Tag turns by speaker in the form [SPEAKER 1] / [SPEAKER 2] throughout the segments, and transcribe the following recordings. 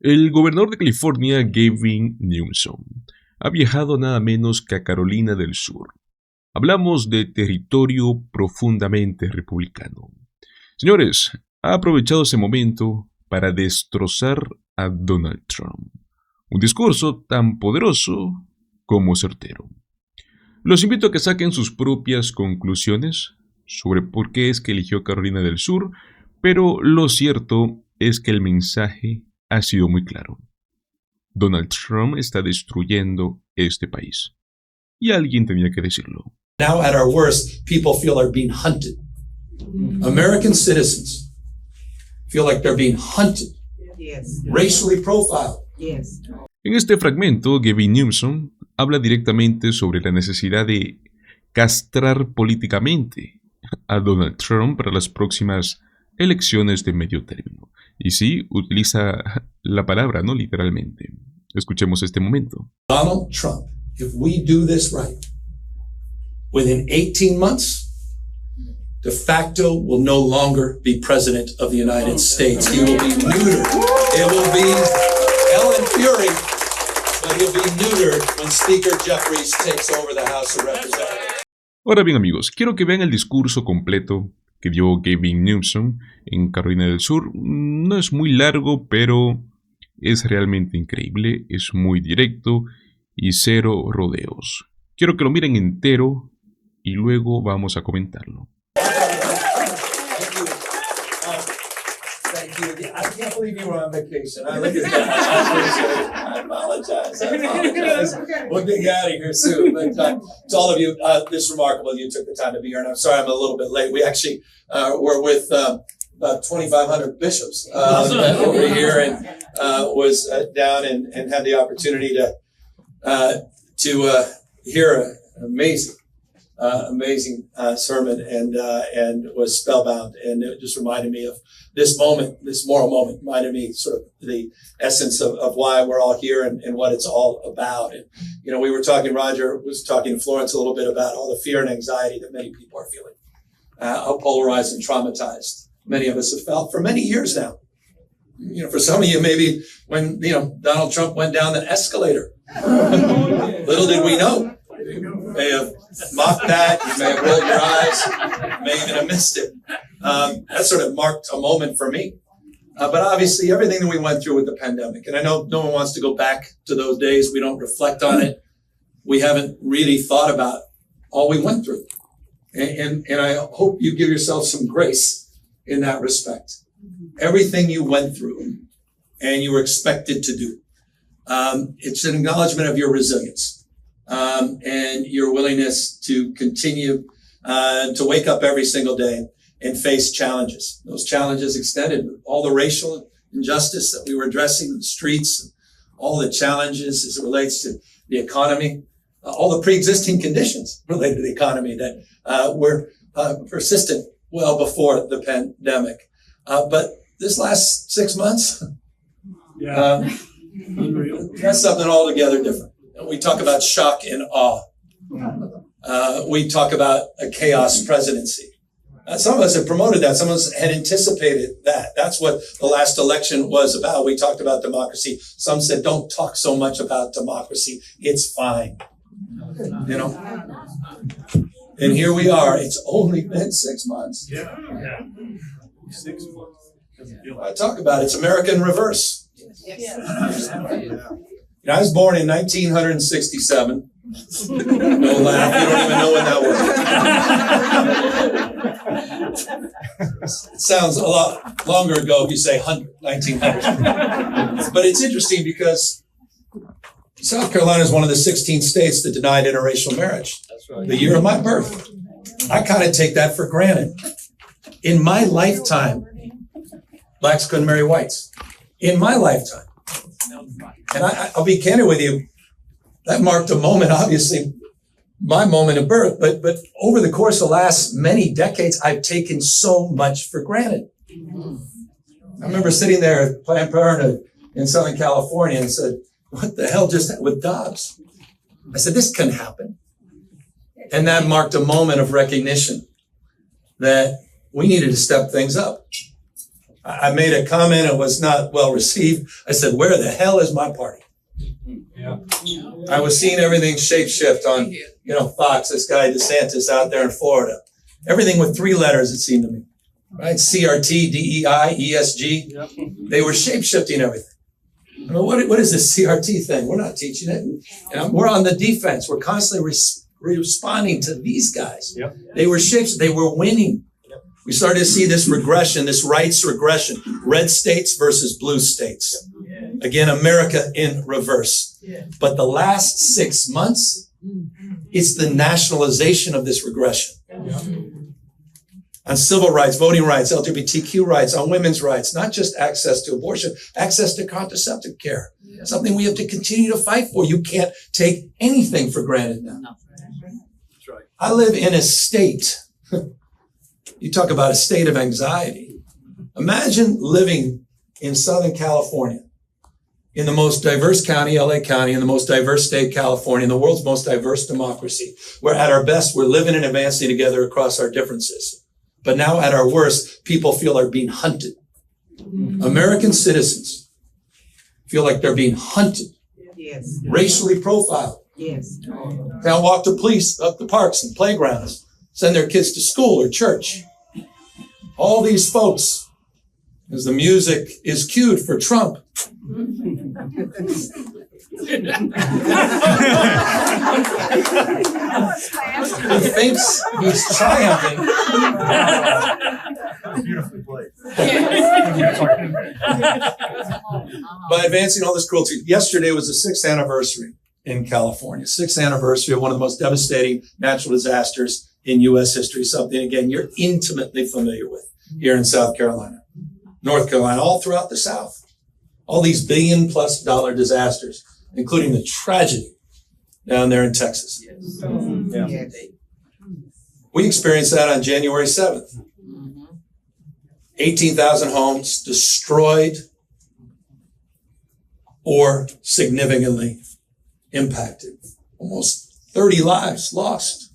[SPEAKER 1] El gobernador de California, Gavin Newsom, ha viajado nada menos que a Carolina del Sur. Hablamos de territorio profundamente republicano. Señores, ha aprovechado ese momento para destrozar a Donald Trump. Un discurso tan poderoso como certero. Los invito a que saquen sus propias conclusiones sobre por qué es que eligió Carolina del Sur, pero lo cierto es que el mensaje ha sido muy claro. Donald Trump está destruyendo este país. Y alguien tenía que decirlo.
[SPEAKER 2] Now at our worst, people feel they're being hunted. American citizens feel like they're being hunted, racially profiled.
[SPEAKER 1] En este fragmento, Gavin Newsom habla directamente sobre la necesidad de castrar políticamente a Donald Trump para las próximas elecciones de medio término. Y sí, utiliza la palabra, no literalmente. Escuchemos este momento.
[SPEAKER 2] Donald Trump, if we do this right, within 18 months, de facto will no longer be president of the United States. He will be neutered. It will be hell and fury, but he'll be neutered when Speaker Jeffries takes over the House of Representatives.
[SPEAKER 1] Ahora bien, amigos, quiero que vean el discurso completo que dio Gavin Newsom en Carolina del Sur. No es muy largo, pero es realmente increíble, es muy directo y cero rodeos. Quiero que lo miren entero y luego vamos a comentarlo.
[SPEAKER 2] Thank you. I can't believe you were on vacation. I look at that. I apologize. We'll get you out of here soon. But to all of you, this is remarkable. You took the time to be here, and I'm sorry I'm a little bit late. We actually were with about 2,500 bishops over here, and was down and had the opportunity to hear an amazing sermon, and was spellbound, and it just reminded me of this moment, this moral moment, reminded me sort of the essence of why we're all here and what it's all about. And, you know, Roger was talking to Florence a little bit about all the fear and anxiety that many people are feeling, how polarized and traumatized many of us have felt for many years now. You know, for some of you, maybe when, Donald Trump went down the escalator, little did we know. You may have mocked that, you may have rolled your eyes, you may even have missed it. That sort of marked a moment for me. But obviously everything that we went through with the pandemic, and I know no one wants to go back to those days, we don't reflect on it. We haven't really thought about all we went through. And I hope you give yourself some grace in that respect. Everything you went through and you were expected to do. It's an acknowledgement of your resilience. And your willingness to continue to wake up every single day and face challenges. Those challenges extended all the racial injustice that we were addressing in the streets, all the challenges as it relates to the economy, all the pre-existing conditions related to the economy that were persistent well before the pandemic. But this last 6 months, that's something altogether different. We talk about shock and awe. We talk about a chaos presidency. Some of us have promoted that. Some of us had anticipated that. That's what the last election was about. We talked about democracy. Some said, don't talk so much about democracy. It's fine. You know? And here we are. It's only been 6 months.
[SPEAKER 3] 6 months.
[SPEAKER 2] I talk about it. It's America in reverse. I was born in 1967. No laugh. You don't even know when that was. It sounds a lot longer ago if you say 1900. But it's interesting because South Carolina is one of the 16 states that denied interracial marriage. That's right. The year of my birth. I kind of take that for granted. In my lifetime, blacks couldn't marry whites. In my lifetime. And I'll be candid with you, that marked a moment, obviously, my moment of birth, but over the course of the last many decades, I've taken so much for granted. I remember sitting there at Planned Parenthood in Southern California and said, what the hell just with Dobbs? I said, this can happen. And that marked a moment of recognition that we needed to step things up. I made a comment and was not well received. I said, where the hell is my party?
[SPEAKER 3] Yeah.
[SPEAKER 2] I was seeing everything shape shift on, Fox, this guy DeSantis out there in Florida. Everything with 3 letters, it seemed to me, right? CRT, DEI, ESG.
[SPEAKER 3] Yep.
[SPEAKER 2] They were shape shifting everything. I mean, what is this CRT thing? We're not teaching it. And we're on the defense. We're constantly responding to these guys.
[SPEAKER 3] Yep.
[SPEAKER 2] They were shapes. They were winning. We started to see this regression, this rights regression, red states versus blue states. Again, America in reverse. But the last 6 months, it's the nationalization of this regression. On civil rights, voting rights, LGBTQ rights, on women's rights, not just access to abortion, access to contraceptive care. Something we have to continue to fight for. You can't take anything for granted now.
[SPEAKER 3] That's right.
[SPEAKER 2] I live in a state. You talk about a state of anxiety. Imagine living in Southern California, in the most diverse county, LA County, in the most diverse state, California, in the world's most diverse democracy, where at our best, we're living and advancing together across our differences. But now at our worst, people feel are being hunted. American citizens feel like they're being hunted, racially profiled. Can't walk to police up the parks and playgrounds, send their kids to school or church. All these folks, as the music is cued for Trump, he thinks he's triumphing.
[SPEAKER 3] Beautifully played.
[SPEAKER 2] By advancing all this cruelty. Yesterday was the 6th anniversary in California, 6th anniversary of one of the most devastating natural disasters in U.S. history, something, again, you're intimately familiar with here in South Carolina, North Carolina, all throughout the South. All these $1 billion+ disasters, including the tragedy down there in Texas.
[SPEAKER 3] Yeah.
[SPEAKER 2] We experienced that on January 7th. 18,000 homes destroyed or significantly impacted. Almost 30 lives lost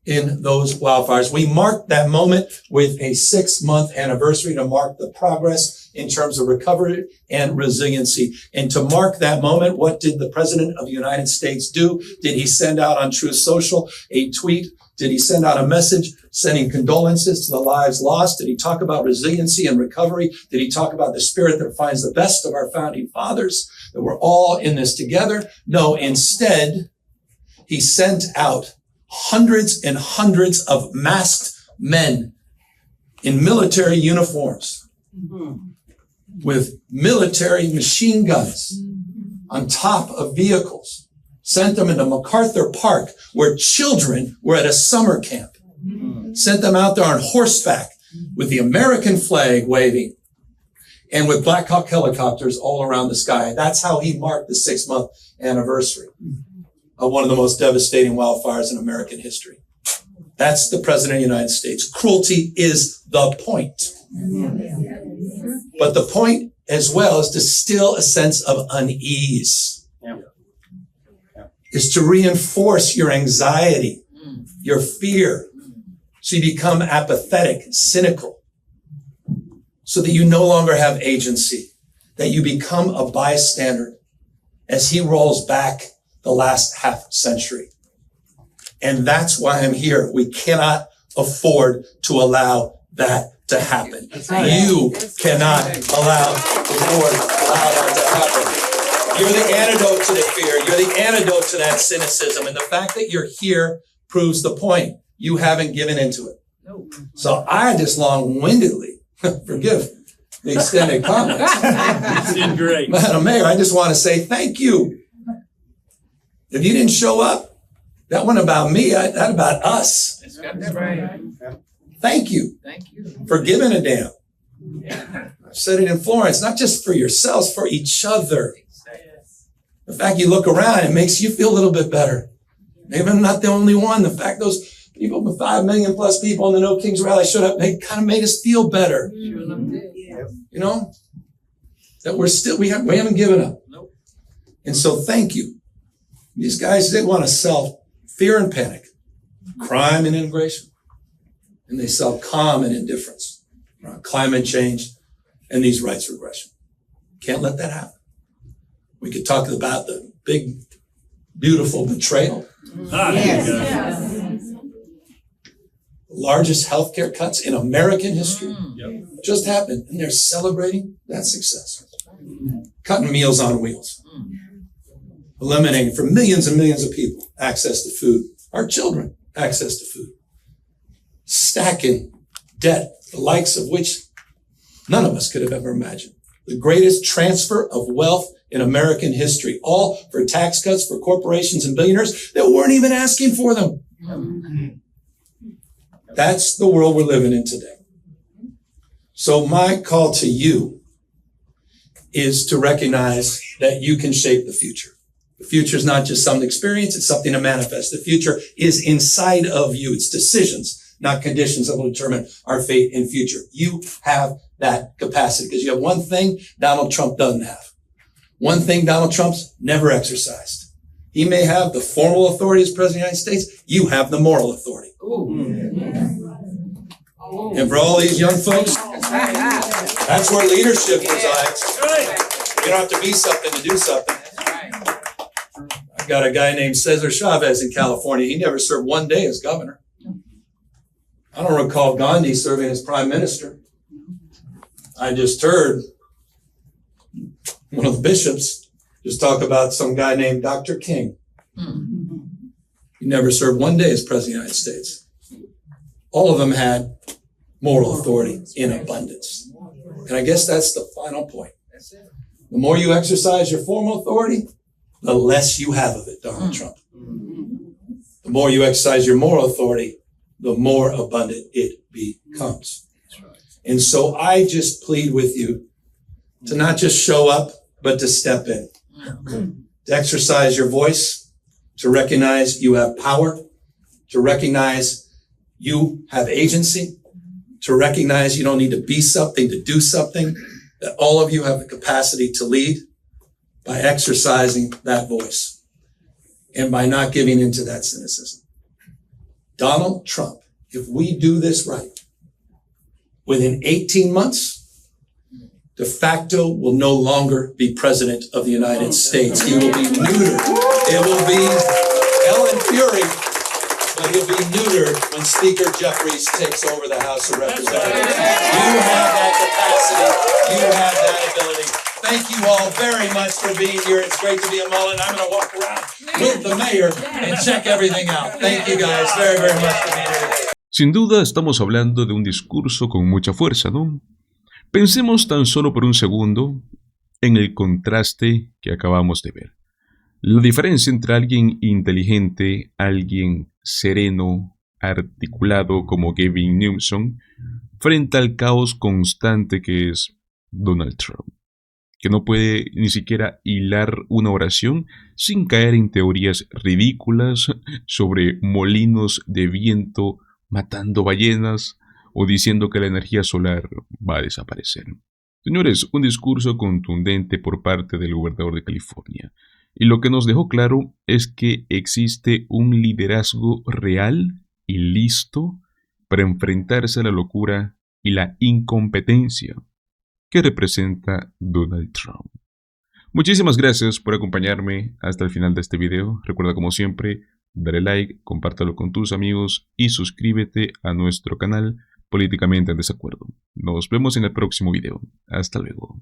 [SPEAKER 2] in those wildfires. We marked that moment with a 6-month anniversary to mark the progress in terms of recovery and resiliency. And to mark that moment, what did the President of the United States do? Did he send out on Truth Social a tweet? Did he send out a message sending condolences to the lives lost? Did he talk about resiliency and recovery? Did he talk about the spirit that finds the best of our founding fathers, that we're all in this together? No, instead, he sent out hundreds and hundreds of masked men in military uniforms with military machine guns on top of vehicles, sent them into MacArthur Park where children were at a summer camp, sent them out there on horseback with the American flag waving and with Black Hawk helicopters all around the sky. That's how he marked the 6-month anniversary of one of the most devastating wildfires in American history. That's the President of the United States. Cruelty is the point. But the point as well is to still a sense of unease. Is to reinforce your anxiety, your fear, so you become apathetic, cynical, so that you no longer have agency, that you become a bystander as he rolls back the last half century. And that's why I'm here. We cannot afford to allow that to happen. You cannot afford to allow that to happen. You're the antidote to the fear. You're the antidote to that cynicism. And the fact that you're here proves the point. You haven't given into it. So I just long-windedly, forgive the extended comments.
[SPEAKER 3] Did great.
[SPEAKER 2] Madam Mayor, I just want to say thank you. If you didn't show up, that wasn't about me, that about us.
[SPEAKER 4] That's right.
[SPEAKER 2] Thank you for giving a damn. I've said it in Florence, not just for yourselves, for each other. The fact you look around, it makes you feel a little bit better. Maybe I'm not the only one. The fact those people, the 5 million plus people in the No Kings rally showed up, they kind of made us feel better. You know, that we haven't given up. And so thank you. These guys, they want to sell fear and panic, crime and immigration, and they sell calm and indifference around climate change and these rights regression. Can't let that happen. We could talk about the big, beautiful betrayal. Largest healthcare cuts in American history just happened, and they're celebrating that success. Cutting Meals on Wheels. Eliminating for millions and millions of people access to food. Our children access to food. Stacking debt, the likes of which none of us could have ever imagined. The greatest transfer of wealth in American history, all for tax cuts for corporations and billionaires that weren't even asking for them. That's the world we're living in today. So my call to you is to recognize that you can shape the future. The future is not just some experience, it's something to manifest. The future is inside of you. It's decisions, not conditions that will determine our fate and future. You have that capacity because you have one thing Donald Trump doesn't have. One thing Donald Trump's never exercised. He may have the formal authority as President of the United States. You have the moral authority. And for all these young folks, that's where leadership resides. You don't have to be something to do something. I've got a guy named Cesar Chavez in California. He never served one day as governor. I don't recall Gandhi serving as prime minister. I just heard one of the bishops just talk about some guy named Dr. King. He never served one day as president of the United States. All of them had moral authority in abundance. And I guess that's the final point. The more you exercise your formal authority, the less you have of it, Donald Trump. The more you exercise your moral authority, the more abundant it becomes. And so I just plead with you to not just show up, but to step in, to exercise your voice, to recognize you have power, to recognize you have agency, to recognize you don't need to be something to do something, that all of you have the capacity to lead by exercising that voice and by not giving into that cynicism. Donald Trump, if we do this right, within 18 months, de facto will no longer be president of the United States. He will be neutered. It will be hell and fury, but he'll be neutered when Speaker Jeffries takes over the House of Representatives. You have that capacity. You have that ability. Thank you all very much for being here. It's great to be in Mullen. I'm going to walk around with the mayor and check everything out. Thank you guys very, very much for being here.
[SPEAKER 1] Sin duda estamos hablando de un discurso con mucha fuerza, ¿no? Pensemos tan solo por un segundo en el contraste que acabamos de ver. La diferencia entre alguien inteligente, alguien sereno, articulado como Gavin Newsom, frente al caos constante que es Donald Trump, que no puede ni siquiera hilar una oración sin caer en teorías ridículas sobre molinos de viento matando ballenas o diciendo que la energía solar va a desaparecer. Señores, un discurso contundente por parte del gobernador de California. Y lo que nos dejó claro es que existe un liderazgo real y listo para enfrentarse a la locura y la incompetencia que representa Donald Trump. Muchísimas gracias por acompañarme hasta el final de este video. Recuerda, como siempre, dale like, compártelo con tus amigos y suscríbete a nuestro canal Políticamente en Desacuerdo. Nos vemos en el próximo video. Hasta luego.